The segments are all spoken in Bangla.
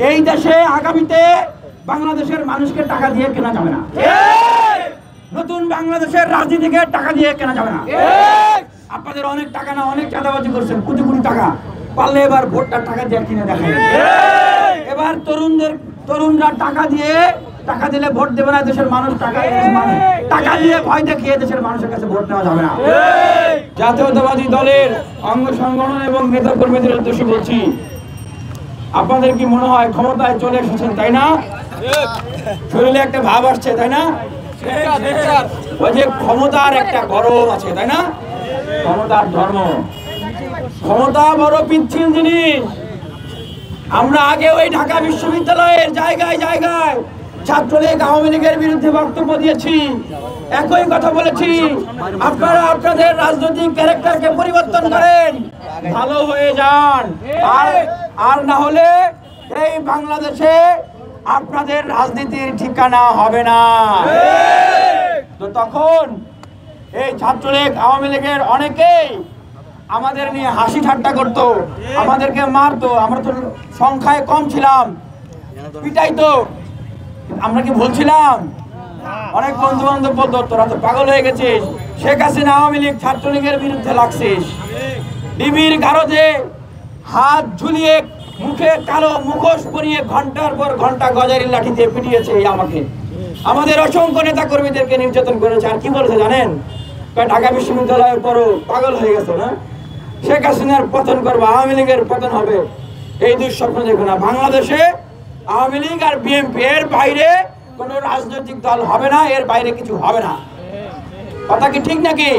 এই দেশে আগামীতে বাংলাদেশের মানুষকে টাকা দিয়ে কেনা যাবে না। নতুন বাংলাদেশের রাজনীতিকে টাকা দিয়ে কেনা যাবে না। আপনাদের অনেক টাকা না, অনেক চাঁদাবাজি করছেন, কোটি কোটি টাকা, পারলে এবার ভোটটা টাকা দিয়ে কিনে দেখায়। এবার তরুণরা টাকা দিলে ভোট দেবে না, দেশের মানুষ টাকা দিয়ে ভয় দেখিয়ে দেশের মানুষের কাছে ভোট নেওয়া যাবে না। জাতীয়তাবাদী দলের অঙ্গ সংগঠন এবং নেতা কর্মীদের উদ্দেশ্যে বলছি, আপনাদের কি মনে হয় ক্ষমতায় চলে এসেছেন, তাই না? শরীরে একটা ভাব আসছে, তাই না? ওই যে ক্ষমতার একটা গরম আছে, তাই না? ক্ষমতার ধর্ম, ক্ষমতা বড় পিচ্ছিল জিনিস। আমরা আগে ওই ঢাকা বিশ্ববিদ্যালয়ের জায়গায় জায়গায় ছাত্রলীগ আওয়ামী লীগের বিরুদ্ধে বক্তব্য দিয়েছি, একই কথা বলেছি, আপনারা আপনাদের রাজনৈতিক ক্যারেক্টারকে পরিবর্তন করেন, ভালো হয়ে যান, আর না হলে এই বাংলাদেশে আপনাদের রাজনীতির ঠিকানা হবে না। তো তখন এই ছাত্রলীগ আওয়ামী লীগের অনেকেই আমাদের নিয়ে হাসি ঠাট্টা করতো, আমাদেরকে মারতো, আমরা তো সংখ্যায় কম ছিলাম, পিটাইতো। আমরা কি বলছিলাম? অনেক বন্ধু বান্ধব বলতো, তোরা তো পাগল হয়ে গেছিস, শেখ হাসিনা আওয়ামী লীগ ছাত্রলীগের বিরুদ্ধে লাগছিস। ডিবির গারদে হাত ঝুলিয়ে মুখে কালো মুখোশ পরিয়ে ঘন্টার পর ঘন্টা গজারির লাঠি দিয়ে পিটিয়েছে আমাকে, আমাদের অসংখ্য নেতা কর্মীদেরকে নির্যাতন করেছে। আর কি বলেছে জানেন? ঢাকা বিশ্ববিদ্যালয়ের পরও পাগল হয়ে গেছে না, শেখ হাসিনার পতন করবো, আওয়ামী লীগের পতন হবে, এই দুঃস্বপ্ন দেখো না। বাংলাদেশে আওয়ামী লীগ আর বিএনপি এর বাইরে কোন রাজনৈতিক দল হবে না, এর বাইরে কিছু হবে না। কথা কি ঠিক নাকি?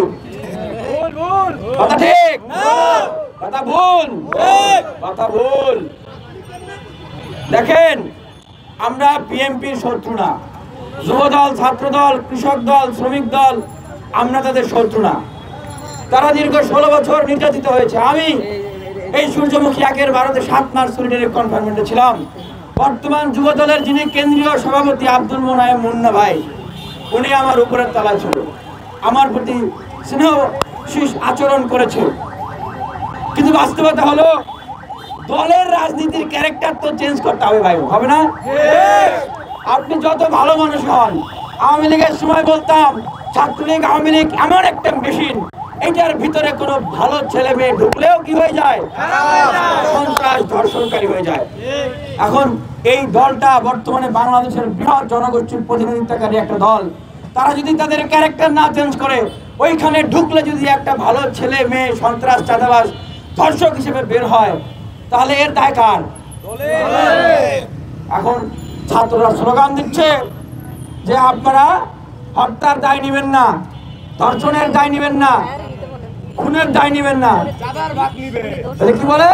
কথা ঠিক? কথা ভুল? কথা ভুল। দেখেন, আমরা বিএনপির শত্রু না, যুব দল, ছাত্র দল, কৃষক দল, শ্রমিক দল, আমরা তাদের শত্রু না। তারা দীর্ঘ 16 বছর নির্যাতিত হয়েছে। আমি এই সূর্যমুখী 1-এর ভারতে 7 মার্চ সলিডারি কনফারেন্সে ছিলাম। বর্তমান যুব দলের যিনি কেন্দ্রীয় সভাপতি আব্দুল মোনায়েম মুন্না ভাই, উনি আমার উপরের তলায় ছিল, আমার প্রতি স্নেহশীষ আচরণ করেছে। কিন্তু বাস্তবতা হলো দলের রাজনীতির ক্যারেক্টার তো চেঞ্জ করতে হবে ভাই, হবে না? আপনি যত ভালো মানুষ হন, আওয়ামী লীগের সময় বলতাম ছাত্রলীগ আওয়ামী লীগ এমন একটা মেশিন, এটার ভিতরে কোনো ভালো ছেলে মেয়ে ঢুকলেও কি হয়ে যায়? সন্ত্রাস, ধর্ষণকারী হয়ে যায়। এখন এই দলটা বর্তমানে বাংলাদেশের বৃহৎ জনগোষ্ঠীর প্রতিনিধিত্বকারী একটা দল, তারা যদি তাদের ক্যারেক্টার না চেঞ্জ করে, ওইখানে ঢুকলে যদি একটা ভালো ছেলে মেয়ে সন্ত্রাস, চাঁদাবাজ, ধর্ষক হিসেবে বের হয়, তাহলে এর দায় কার? এখন ছাত্ররা স্লোগান দিচ্ছে যে আপনারা হত্যার দায় নেবেন না, ধর্ষণের দায় নেবেন না, খুনের দায় নেবেন না, কি বলে?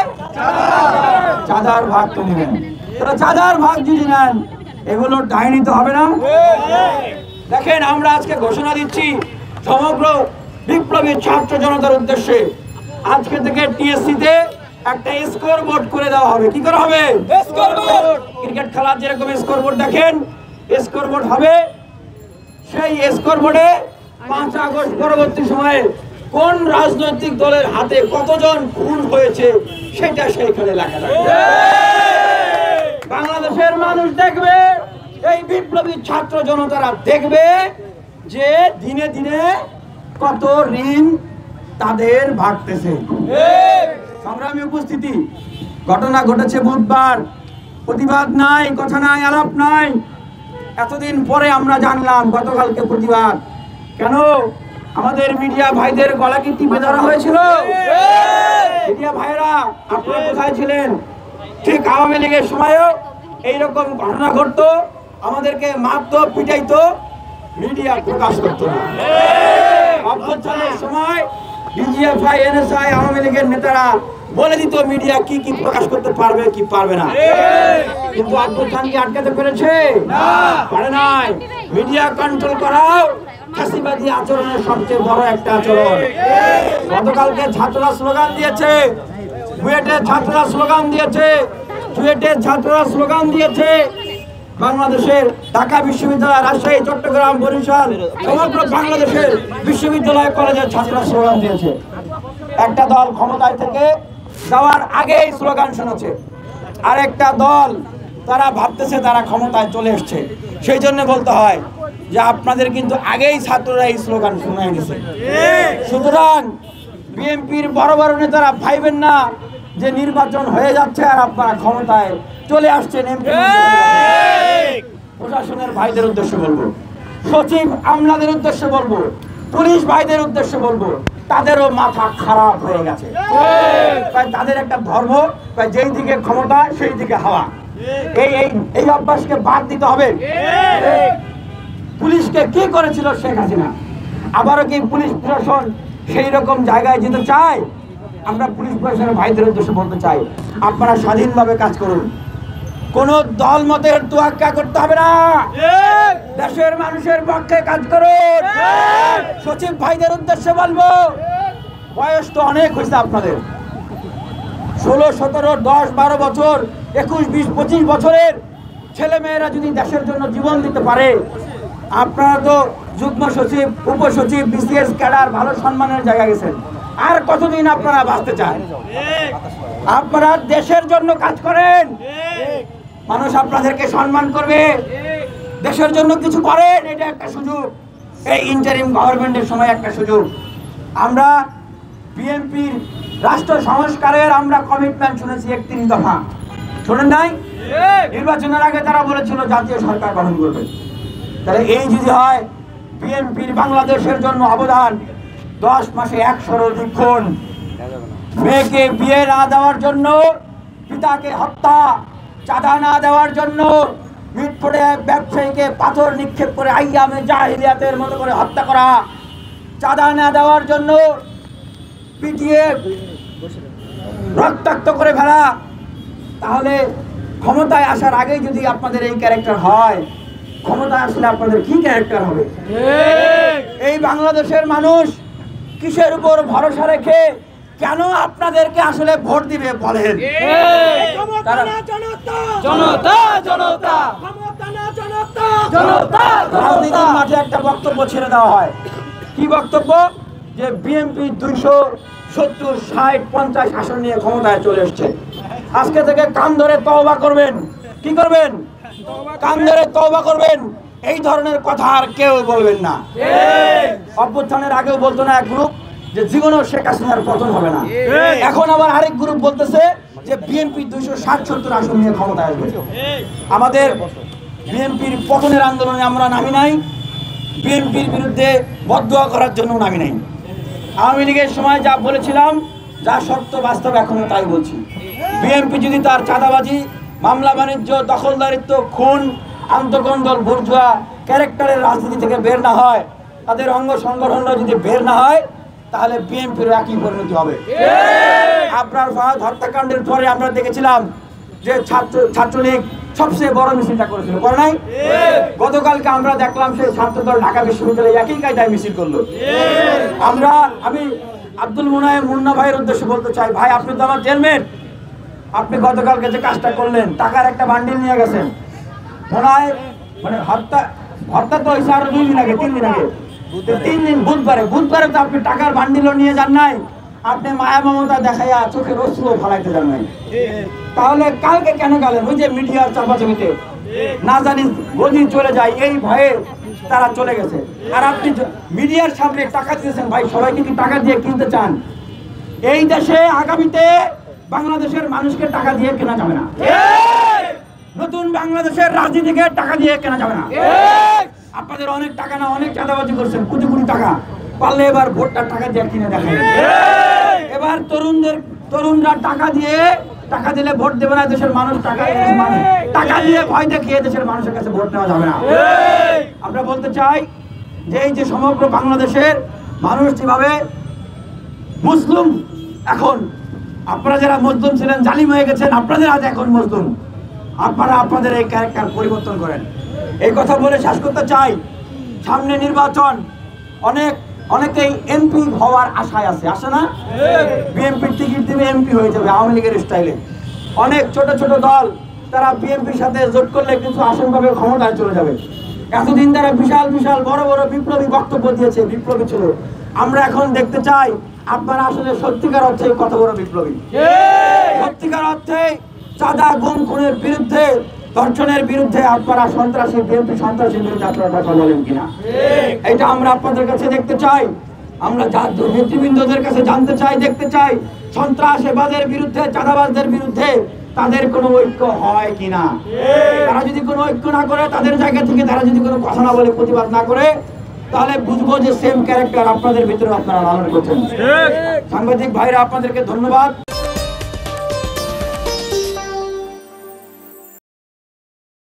চাঁদার ভাগ তো নেবেন। তারা চাঁদার ভাগ যদি নেন, এগুলোর দায় নিতে হবে না? দেখেন, আমরা আজকে ঘোষণা দিচ্ছি সমগ্র বিপ্লবী ছাত্র জনতার উদ্দেশ্যে, আজকে থেকে টিএসসিতে একটা স্কোর বোর্ড করে দেওয়া হবে। কি করা হবে? ক্রিকেট খেলার যেরকম স্কোর বোর্ড দেখেন, স্কোর বোর্ড হবে। সেই স্কোর বোর্ডে 5 আগস্ট পরবর্তী সময়ে কোন রাজনৈতিক দলের হাতে কতজন খুন হয়েছে সেটা সেইখানে লেখা থাকবে। বাংলাদেশের মানুষ দেখবে, এই বিপ্লবী ছাত্র জনতারা দেখবে যে দিনে দিনে কত ঋণ তাদের ভাগতেছে। সংগ্রামী উপস্থিতি, ঘটনা ঘটেছে বুধবার, প্রতিবাদ নাই, কথা নাই, আলাপ নাই। এতদিন পরে আমরা জানলাম গতকালকে প্রতিবাদ। কেন? আমাদের মিডিয়া ভাইদের গলা কি টিপে ধরা হয়েছিল? মিডিয়া ভাইরা আপনারা কোথায় ছিলেন? ঠিক আওয়ামী লীগের সময়ও এইরকম ঘটনা ঘটতো, আমাদেরকে মারতো, পিটাইতো, মিডিয়া প্রকাশ করতো না। অভ্যুত্থানের সময় ডিজিএফআই, এনএসআই, আওয়ামী লীগের নেতারা বলে দিত মিডিয়া কি কি প্রকাশ করতে পারবে, কি পারবে না। কিন্তু অভ্যুত্থান কি আটকাতে পেরেছে? পারে নাই। মিডিয়া কন্ট্রোল করাও ফাঁসিবাদী আচরণের সবচেয়ে বড় একটা আচরণ। গতকালকে ছাত্ররা স্লোগান দিয়েছে, বুয়েটের ছাত্ররা স্লোগান দিয়েছে, চুয়েটের ছাত্ররা স্লোগান দিয়েছে, বাংলাদেশের ঢাকা বিশ্ববিদ্যালয়, রাজশাহী, চট্টগ্রাম, বরিশাল, সমগ্র বাংলাদেশের বিশ্ববিদ্যালয়, কলেজের ছাত্ররা স্লোগান দিয়েছে। একটা দল ক্ষমতায় থেকে যাওয়ার আগেই স্লোগান শুনেছে, আর একটা দল তারা ভাবতেছে তারা ক্ষমতায় চলে এসছে। সেই জন্য বলতে হয় যে আপনাদের কিন্তু আগেই ছাত্ররা এই স্লোগান শুনে গেছে। সুতরাং বিএনপির বড় বড় নেতারা ভাইবেন না যে নির্বাচন হয়ে যাচ্ছে আর আপনারা ক্ষমতায় চলে আসছেন। প্রশাসনের ভাইদের উদ্দেশ্যে বলবো, সচিব আমলাদের উদ্দেশ্যে বলবো, পুলিশ ভাইদের উদ্দেশ্যে বলবো, তাদেরও মাথা খারাপ হয়ে গেছে। তাদের একটা ধর্ম, যেই দিকে ক্ষমতা সেই দিকে হাওয়া। এই অভ্যাসকে বাদ দিতে হবে। পুলিশকে কি করেছিল শেখ হাসিনা, আবারও কি পুলিশ প্রশাসন সেই রকম জায়গায় যেতে চায়? আমরা পুলিশ প্রশাসনের ভাইদের উদ্দেশ্যে বলতে চাই, আপনারা স্বাধীনভাবে কাজ করুন, কোন দল মতের তোয়াক্কা করতে হবে না, দেশের মানুষের পক্ষে কাজ করুন। সচিব ভাইদের উদ্দেশ্যে বলবো, বয়স তো অনেক হয়েছে আপনাদের, 16, 17, 10, 12 বছর, 21, 20, 25 বছরের ছেলে মেয়েরা যদি দেশের জন্য জীবন দিতে পারে, আপনারা তো যুগ্ম সচিব, উপসচিব, বিসিএস ক্যাডার, ভালো সম্মানের জায়গা গেছেন, আর কতদিন আপনারা বাঁচতে চান? আপনারা দেশের জন্য কাজ করেন, মানুষ আপনাদেরকে সম্মান করবে। দেশের জন্য কিছু করেন, এটা একটা সুযোগ, এই ইন্টারিম গভর্নমেন্টের সময় একটা সুযোগ। আমরা বিএনপির রাষ্ট্র সংস্কারের আমরা কমিটমেন্ট শুনেছি 31 দফা, শোনেন নাই? নির্বাচনের আগে তারা বলেছিল জাতীয় সরকার গঠন করবে। তাহলে এই যদি হয়, বিএনপির বাংলাদেশের জন্য অবদান 10 মাসে 100-র অধিক খুন, মেয়েকে বিয়ে না দেওয়ার জন্য পিতাকে হত্যা, চাঁদা না দেওয়ার জন্য মিটফোড়ে ব্যবসায়ীকে পাথর নিক্ষেপ করে আইয়ামে জাহিলিয়াতের মতো করে হত্যা করা, চাঁদা না দেওয়ার জন্য পিটিয়ে রক্তাক্ত করে ফেলা। তাহলে ক্ষমতায় আসার আগেই যদি আপনাদের এই ক্যারেক্টার হয়, ক্ষমতায় আসলে আপনাদের কি ক্যারেক্টার হবে? এই বাংলাদেশের মানুষ কিসের উপর ভরসা রেখে কেন আপনাদেরকে আসলে ভোট দিবে বলেন? রাজনীতির মাঠে একটা বক্তব্য ছেড়ে দেওয়া হয়, কি বক্তব্য? যে বিএনপি 270, 60, 50 আসন নিয়ে ক্ষমতায় চলে এসছে। আজকে থেকে কান ধরে তওবা করবেন। কি করবেন? কান ধরে তওবা করবেন। এই ধরনের কথা আর কেউ বলবেন না। অভ্যুত্থানের আগেও বলতো না এক গ্রুপ যে জীবনেও শেখ হাসিনার পতন হবে না, এখন আবার আরেক গ্রুপ বলতেছে যে বিএনপি 260-70 আসন নিয়ে ক্ষমতায় আসবে। আমাদের বিএনপির পতনের আন্দোলনে আমরা নামি নাই, বিএনপির বিরুদ্ধে বদদোয়া করার জন্য নামি নাই। আওয়ামী লীগের সময় যা বলেছিলাম, যা সত্য বাস্তব এখনো তাই বলছি। বিএনপি যদি তার চাঁদাবাজি, মামলা বাণিজ্য, দখলদারিত্ব, খুন, আন্তঃকন্দল, বুর্জুয়া ক্যারেক্টারের রাজনীতি থেকে বের না হয়, তাদের অঙ্গ সংগঠনরা যদি বের না হয়, তাহলে বিএনপির একই পরিণতি হবে। আপনার ফাহাদ হত্যাকাণ্ডের পরে আমরা দেখেছিলাম যে ছাত্রলীগ সবচেয়ে বড় মিছিলটা করেছিল, করে নাই? গতকালকে আমরা দেখলাম সেই ছাত্রদল ঢাকা বিশ্ববিদ্যালয়ে একই কায়দায় মিছিল করলো। আমি আব্দুল মুন্না ভাইয়ের উদ্দেশ্যে বলতে চাই, ভাই আপনি তো আমার জেলমেট, আপনি গতকালকে যে কাজটা করলেন, টাকার একটা বান্ডিল নিয়ে গেছেন, মনে হয় মানে হত্যা তো হয়েছে আরো 2 দিন আগে, 3 দিন আগে, 3 দিন বুধবারে তো আপনি টাকার বান্ডিলও নিয়ে যান নাই, আপনি মায়া মমতা দেখাইয়া চোখের অশ্রুও ফলাইতে যান নাই। তাহলে কালকে কেন গেলেন? ওই যে মিডিয়ার চাপাচাপিতে না জানি গদি চলে যায় এই ভয়ে তারা চলে গেছে। আর আপনি মিডিয়ার সামনে টাকা দিয়েছেন। ভাই সবাইকে কি টাকা দিয়ে কিনতে চান? এই দেশে আগামীতে বাংলাদেশের মানুষকে টাকা দিয়ে কেনা যাবে না। নতুন বাংলাদেশের রাজনীতিকে টাকা দিয়ে কেনা যাবে না। আপনাদের অনেক টাকা না, অনেক চাঁদাবাজি করছেন, কোটি কোটি টাকা, পারলে এবার ভোটটা টাকা দিয়ে কিনে দেখায়। এবার তরুণরা টাকা দিলে ভোট দেবে না, দেশের মানুষ টাকা দিয়ে ভয় দেখিয়ে দেশের মানুষের কাছে ভোট নেওয়া যাবে না। আমরা বলতে চাই যে এই যে সমগ্র বাংলাদেশের মানুষ যেভাবে মুসলিম, এখন আপনারা যারা মজলুম ছিলেন, জালিম হয়ে গেছেন, আপনাদের আজ এখন মজলুম, আপনারা আপনাদের এই ক্যারেক্টার পরিবর্তন করেন। এই কথা বলে শেষ করতে চাই, সামনে নির্বাচন, অনেকেই এমপি হওয়ার আশায় আছে, আসে না? বিএনপির টিকিট দিবে, এমপি হয়ে যাবে আওয়ামী লীগের স্টাইলে। অনেক ছোট ছোট দল তারা বিএনপির সাথে জোট করলে কিছু আসন পাবে, ক্ষমতায় চলে যাবে। এতদিন তারা বিশাল বিশাল বড় বড় বিপ্লবী বক্তব্য দিয়েছে, বিপ্লবী ছিল। আমরা এখন দেখতে চাই আপনারা আসলে সত্যিকার অর্থে কত বড় বিপ্লবী, সত্যিকার অর্থে চাঁদা গুম খুনের বিরুদ্ধে ধর্ষণের বিরুদ্ধে আপনারা সন্ত্রাসী বিএনপি সন্ত্রাসীর বিরুদ্ধে আপনারা কথা বলেন কিনা? এটা আমরা আপনাদের কাছে দেখতে চাই। আমরা নেতৃবৃন্দদের কাছে জানতে চাই, দেখতে চাই সন্ত্রাসবাদের বিরুদ্ধে, চাঁদাবাজদের বিরুদ্ধে তাদের কোনো ঐক্য হয় কিনা। তারা যদি কোনো ঐক্য না করে, তাদের জায়গা থেকে তারা যদি কোনো কথা না বলে, প্রতিবাদ না করে, তাহলে বুঝবো যে সেম ক্যারেক্টার আপনাদের ভিতরে আপনারা লালন করছেন। সাংবাদিক ভাইরা আপনাদেরকে ধন্যবাদ।